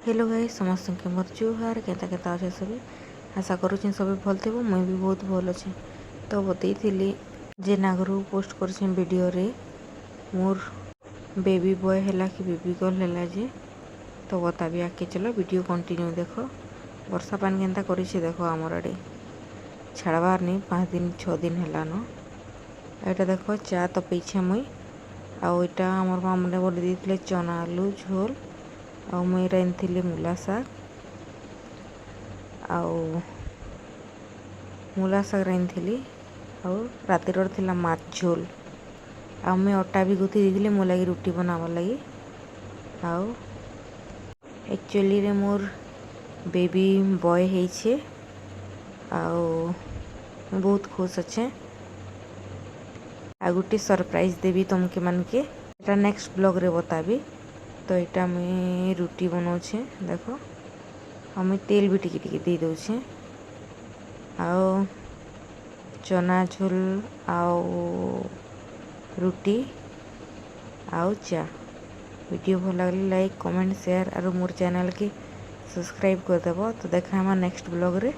Hello guys समस्त के मोर जुहार केता केता अच्छे सभी आशा करुँ सभी भल थे मुई भी बहुत भल अच्छे। तो बतई जे नागरू पोस्ट कर वीडियो रे मोर बेबी बॉय है कि बेबी गर्ल है जे तो बताबी आगे चलो वीडियो कंटिन्यू देख। वर्षा पानी केन्ता कर देख आमर आड़े छाड़बार नहीं 5 दिन 6 दिन है न। यहाँ देख चा तो पीछे मुई आईटा आमर मामूने बोली दी चना आलू झोल आ मुई रांधि मूला शाग मूला शाग रांधि रातिर थिला माछ झोल आ मैं अटा भी गुथी दी मो लगी रुटी बनावा लगी। आउ एक्चुअली रे मोर बेबी बॉय है बहुत खुश अच्छे। आ गोटे सरप्राइज देवी तुमके मन के एटा नेक्स्ट ब्लॉग रे बताबी। तो यहाँ मुई रुटी बनाऊे देख मुई तेल भी टिके दे दूचे आओ चना झोल आओ रुटी आओ चा। वीडियो भल लगे लाइक कमेंट शेयर और मोर चैनल के सब्सक्राइब कर देव। तो देखा नेक्स्ट ब्लॉग रे।